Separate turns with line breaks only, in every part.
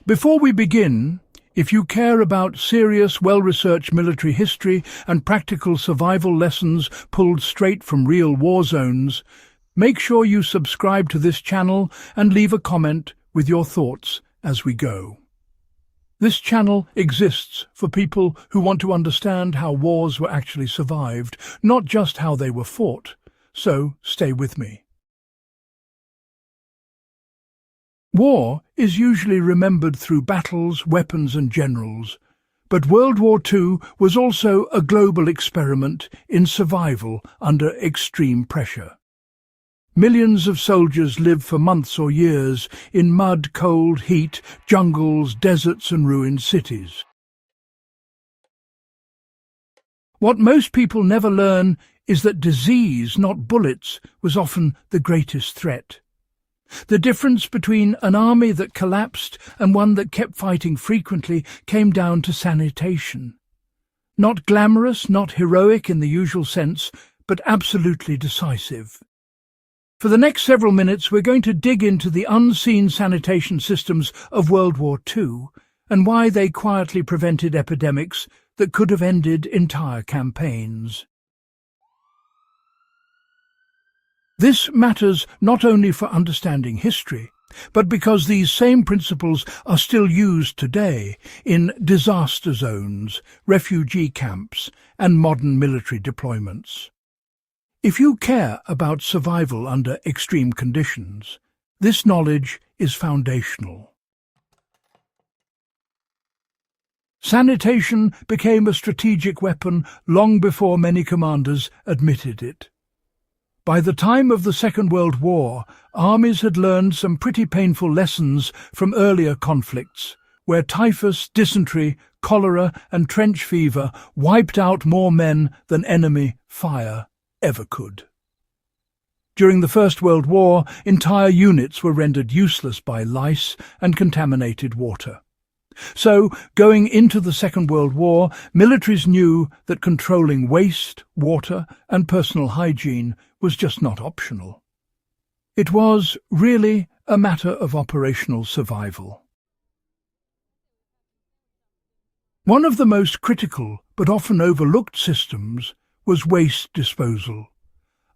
Before we begin, if you care about serious, well-researched military history and practical survival lessons pulled straight from real war zones, make sure you subscribe to this channel and leave a comment with your thoughts as we go. This channel exists for people who want to understand how wars were actually survived, not just how they were fought. So stay with me. War is usually remembered through battles, weapons and generals, but World War II was also a global experiment in survival under extreme pressure. Millions of soldiers lived for months or years in mud, cold, heat, jungles, deserts and ruined cities. What most people never learn is that disease, not bullets, was often the greatest threat. The difference between an army that collapsed and one that kept fighting frequently came down to sanitation. Not glamorous, not heroic in the usual sense, but absolutely decisive. For the next several minutes, we're going to dig into the unseen sanitation systems of World War II and why they quietly prevented epidemics that could have ended entire campaigns. This matters not only for understanding history, but because these same principles are still used today in disaster zones, refugee camps, and modern military deployments. If you care about survival under extreme conditions, this knowledge is foundational. Sanitation became a strategic weapon long before many commanders admitted it. By the time of the Second World War, armies had learned some pretty painful lessons from earlier conflicts, where typhus, dysentery, cholera and trench fever wiped out more men than enemy fire ever could. During the First World War, entire units were rendered useless by lice and contaminated water. So, going into the Second World War, militaries knew that controlling waste, water and personal hygiene was just not optional. It was really a matter of operational survival. One of the most critical but often overlooked systems was waste disposal.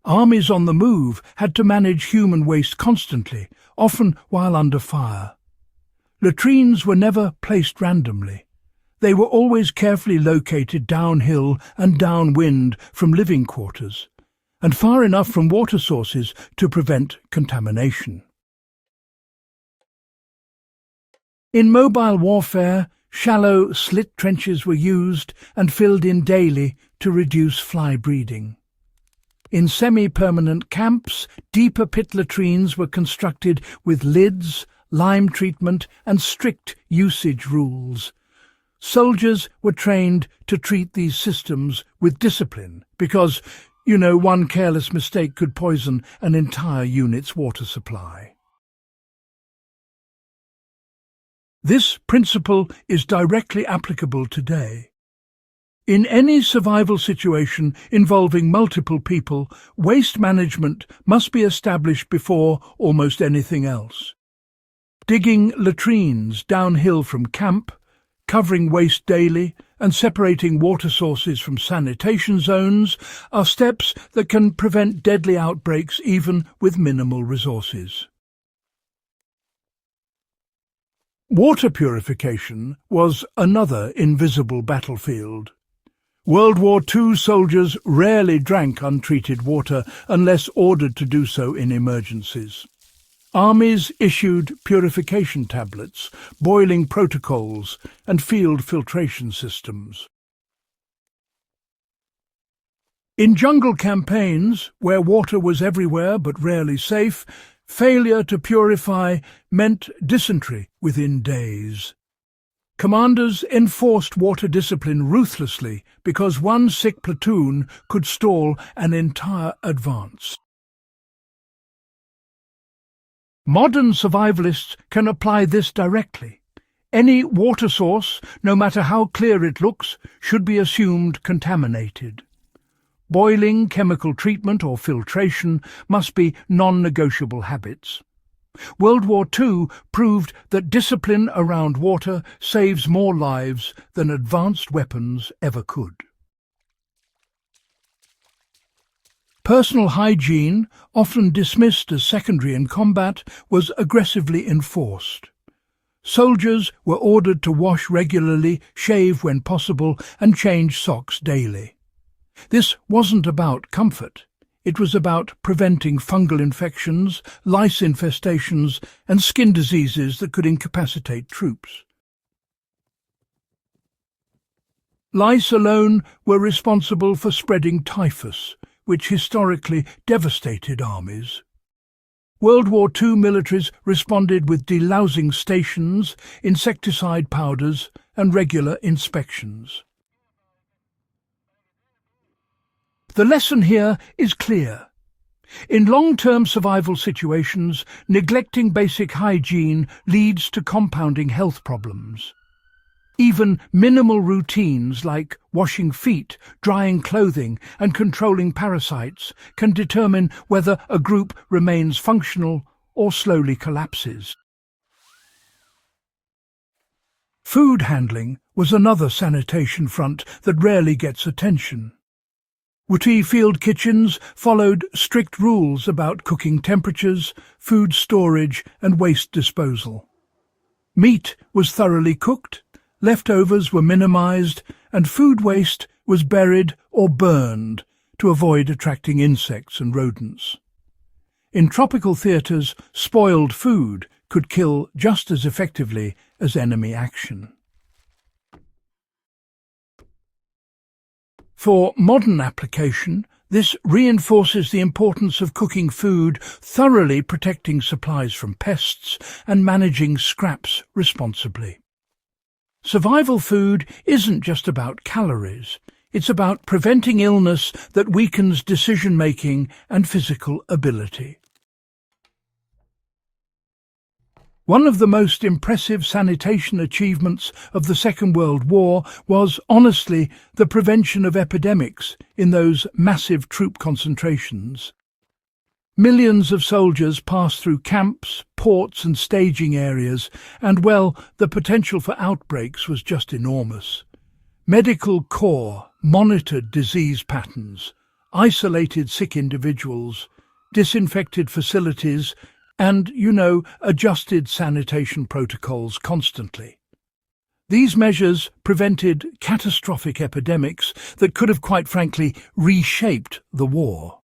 Armies on the move had to manage human waste constantly, often while under fire. Latrines were never placed randomly. They were always carefully located downhill and downwind from living quarters, and far enough from water sources to prevent contamination. In mobile warfare, shallow slit trenches were used and filled in daily to reduce fly breeding. In semi-permanent camps, deeper pit latrines were constructed with lids, lime treatment and strict usage rules. Soldiers were trained to treat these systems with discipline because, one careless mistake could poison an entire unit's water supply. This principle is directly applicable today. In any survival situation involving multiple people, waste management must be established before almost anything else. Digging latrines downhill from camp, covering waste daily, and separating water sources from sanitation zones are steps that can prevent deadly outbreaks even with minimal resources. Water purification was another invisible battlefield. World War II soldiers rarely drank untreated water unless ordered to do so in emergencies. Armies issued purification tablets, boiling protocols, and field filtration systems. In jungle campaigns, where water was everywhere but rarely safe, failure to purify meant dysentery within days. Commanders enforced water discipline ruthlessly because one sick platoon could stall an entire advance. Modern survivalists can apply this directly. Any water source, no matter how clear it looks, should be assumed contaminated. Boiling, chemical treatment or filtration must be non-negotiable habits. World War II proved that discipline around water saves more lives than advanced weapons ever could. Personal hygiene, often dismissed as secondary in combat, was aggressively enforced. Soldiers were ordered to wash regularly, shave when possible, and change socks daily. This wasn't about comfort. It was about preventing fungal infections, lice infestations, and skin diseases that could incapacitate troops. Lice alone were responsible for spreading typhus, which historically devastated armies. World War II militaries responded with delousing stations, insecticide powders, and regular inspections. The lesson here is clear. In long-term survival situations, neglecting basic hygiene leads to compounding health problems. Even minimal routines like washing feet, drying clothing, and controlling parasites can determine whether a group remains functional or slowly collapses. Food handling was another sanitation front that rarely gets attention. WWII field kitchens followed strict rules about cooking temperatures, food storage, and waste disposal. Meat was thoroughly cooked, leftovers were minimized, and food waste was buried or burned to avoid attracting insects and rodents. In tropical theatres, spoiled food could kill just as effectively as enemy action. For modern application, this reinforces the importance of cooking food, thoroughly protecting supplies from pests, and managing scraps responsibly. Survival food isn't just about calories. It's about preventing illness that weakens decision-making and physical ability. One of the most impressive sanitation achievements of the Second World War was, honestly, the prevention of epidemics in those massive troop concentrations. Millions of soldiers passed through camps, ports and staging areas, and, well, the potential for outbreaks was just enormous. Medical corps monitored disease patterns, isolated sick individuals, disinfected facilities, and, adjusted sanitation protocols constantly. These measures prevented catastrophic epidemics that could have, quite frankly, reshaped the war.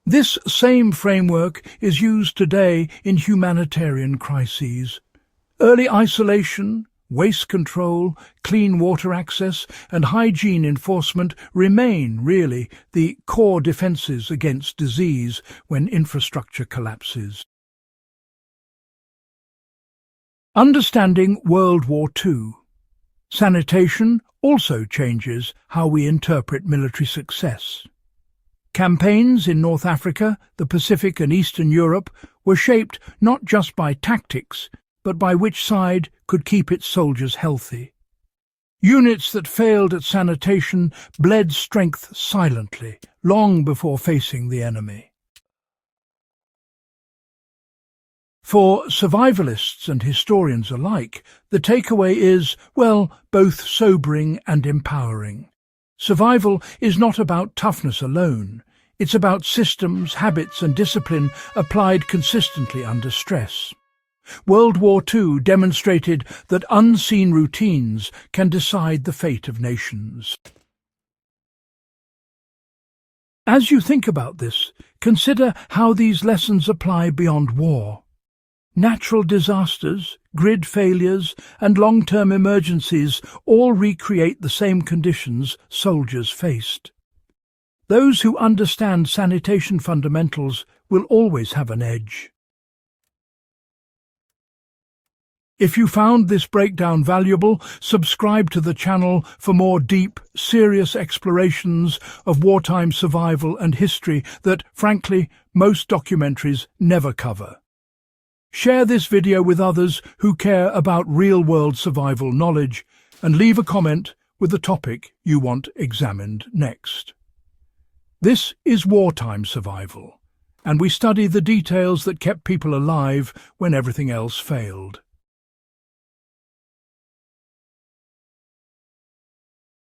This same framework is used today in humanitarian crises. Early isolation, waste control, clean water access, and hygiene enforcement remain, really, the core defences against disease when infrastructure collapses. Understanding World War II. Sanitation also changes how we interpret military success. Campaigns in North Africa, the Pacific and Eastern Europe were shaped not just by tactics, but by which side could keep its soldiers healthy. Units that failed at sanitation bled strength silently, long before facing the enemy. For survivalists and historians alike, the takeaway is, well, both sobering and empowering. Survival is not about toughness alone. It's about systems, habits and discipline applied consistently under stress. World War II demonstrated that unseen routines can decide the fate of nations. As you think about this, consider how these lessons apply beyond war. Natural disasters, grid failures, and long-term emergencies all recreate the same conditions soldiers faced. Those who understand sanitation fundamentals will always have an edge. If you found this breakdown valuable, subscribe to the channel for more deep, serious explorations of wartime survival and history that, frankly, most documentaries never cover. Share this video with others who care about real-world survival knowledge, and leave a comment with the topic you want examined next. This is Wartime Survival, and we study the details that kept people alive when everything else failed.